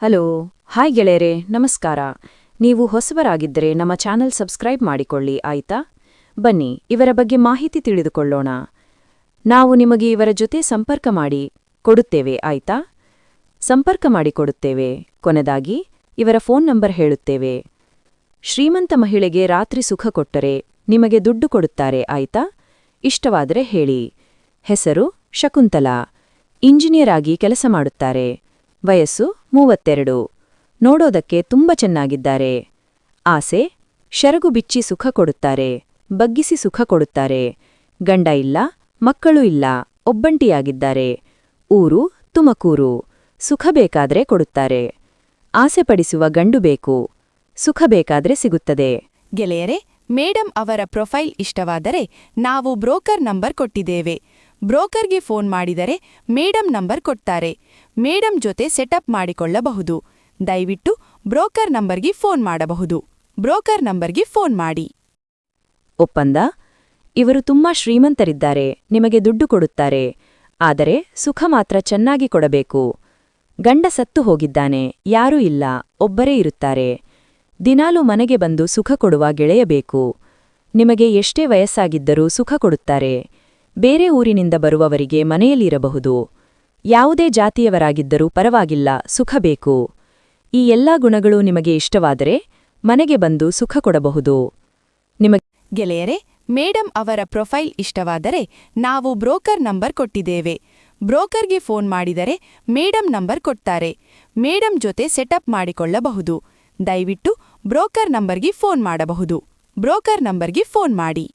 Hello hi ಗೆಳೆಯರೆ, ನಮಸ್ಕಾರ. ನೀವು ಹೊಸಬರಾಗಿದ್ದರೆ ನಮ್ಮ ಚಾನೆಲ್ ಸಬ್ಸ್ಕ್ರೈಬ್ ಮಾಡಿಕೊಳ್ಳಿ, ಆಯ್ತಾ? ಬನ್ನಿ ಇವರ ಬಗ್ಗೆ ಮಾಹಿತಿ ತಿಳಿದುಕೊಳ್ಳೋಣ. ನಾವು ನಿಮಗೆ ಇವರ ಜೊತೆ ಸಂಪರ್ಕ ಮಾಡಿ ಕೊಡುತ್ತೇವೆ, ಆಯ್ತಾ? ಸಂಪರ್ಕ ಮಾಡಿ ಕೊಡುತ್ತೇವೆ. ಕೊನೆದಾಗಿ ಇವರ ಫೋನ್ ನಂಬರ್ ಹೇಳುತ್ತೇವೆ. ಶ್ರೀಮಂತ ಮಹಿಳೆಗೆ ರಾತ್ರಿ ಸುಖ ಕೊಟ್ಟರೆ ನಿಮಗೆ ದುಡ್ಡು ಕೊಡುತ್ತಾರೆ, ಆಯ್ತಾ? ಇಷ್ಟವಾದರೆ ಹೇಳಿ. ಹೆಸರು ಶಕುಂತಲಾ. ಇಂಜಿನಿಯರ್ ಆಗಿ ಕೆಲಸ ಮಾಡುತ್ತಾರೆ. ವಯಸ್ಸು 32. ನೋಡೋದಕ್ಕೆ ತುಂಬ ಚೆನ್ನಾಗಿದ್ದಾರೆ. ಆಸೆ ಶರಗು ಬಿಚ್ಚಿ ಸುಖ ಕೊಡುತ್ತಾರೆ, ಬಗ್ಗಿಸಿ ಸುಖ ಕೊಡುತ್ತಾರೆ. ಗಂಡ ಇಲ್ಲ, ಮಕ್ಕಳು ಇಲ್ಲ, ಒಬ್ಬಂಟಿಯಾಗಿದ್ದಾರೆ. ಊರು ತುಮಕೂರು. ಸುಖ ಬೇಕಾದ್ರೆ ಕೊಡುತ್ತಾರೆ. ಆಸೆ ಪಡಿಸುವ ಗಂಡು ಬೇಕು. ಸುಖ ಬೇಕಾದ್ರೆ ಸಿಗುತ್ತದೆ. ಗೆಳೆಯರೆ, ಮೇಡಂ ಅವರ ಪ್ರೊಫೈಲ್ ಇಷ್ಟವಾದರೆ ನಾವು ಬ್ರೋಕರ್ ನಂಬರ್ ಕೊಟ್ಟಿದ್ದೇವೆ. ಬ್ರೋಕರ್ಗೆ ಫೋನ್ ಮಾಡಿದರೆ ಮೇಡಂ ನಂಬರ್ ಕೊಡ್ತಾರೆ. ಮೇಡಂ ಜೊತೆ ಸೆಟಪ್ ಮಾಡಿಕೊಳ್ಳಬಹುದು. ದಯವಿಟ್ಟು ಬ್ರೋಕರ್ ನಂಬರ್ಗೆ ಫೋನ್ ಮಾಡಬಹುದು. ಬ್ರೋಕರ್ ನಂಬರ್ಗೆ ಫೋನ್ ಮಾಡಿ. ಒಪ್ಪಂದ: ಇವರು ತುಂಬಾ ಶ್ರೀಮಂತರಿದ್ದಾರೆ, ನಿಮಗೆ ದುಡ್ಡು ಕೊಡುತ್ತಾರೆ. ಆದರೆ ಸುಖ ಮಾತ್ರ ಚೆನ್ನಾಗಿ ಕೊಡಬೇಕು. ಗಂಡ ಸತ್ತು ಹೋಗಿದ್ದಾನೆ, ಯಾರೂ ಇಲ್ಲ, ಒಬ್ಬರೇ ಇರುತ್ತಾರೆ. ದಿನಾಲೂ ಮನೆಗೆ ಬಂದು ಸುಖ ಕೊಡುವ ಗೆಳೆಯ ಬೇಕು. ನಿಮಗೆ ಎಷ್ಟೇ ವಯಸ್ಸಾಗಿದ್ದರೂ ಸುಖ ಕೊಡುತ್ತಾರೆ. ಬೇರೆ ಊರಿನಿಂದ ಬರುವವರಿಗೆ ಮನೆಯಲ್ಲಿರಬಹುದು. ಯಾವುದೇ ಜಾತಿಯವರಾಗಿದ್ದರೂ ಪರವಾಗಿಲ್ಲ, ಸುಖ ಬೇಕು. ಈ ಎಲ್ಲಾ ಗುಣಗಳು ನಿಮಗೆ ಇಷ್ಟವಾದರೆ ಮನೆಗೆ ಬಂದು ಸುಖ ಕೊಡಬಹುದು. ಗೆಳೆಯರೆ, ಮೇಡಂ ಅವರ ಪ್ರೊಫೈಲ್ ಇಷ್ಟವಾದರೆ ನಾವು ಬ್ರೋಕರ್ ನಂಬರ್ ಕೊಟ್ಟಿದ್ದೇವೆ. ಬ್ರೋಕರ್ಗೆ ಫೋನ್ ಮಾಡಿದರೆ ಮೇಡಂ ನಂಬರ್ ಕೊಡ್ತಾರೆ. ಮೇಡಂ ಜೊತೆ ಸೆಟಪ್ ಮಾಡಿಕೊಳ್ಳಬಹುದು. ದಯವಿಟ್ಟು ಬ್ರೋಕರ್ ನಂಬರ್ಗೆ ಫೋನ್ ಮಾಡಬಹುದು. ಬ್ರೋಕರ್ ನಂಬರ್ಗೆ ಫೋನ್ ಮಾಡಿ.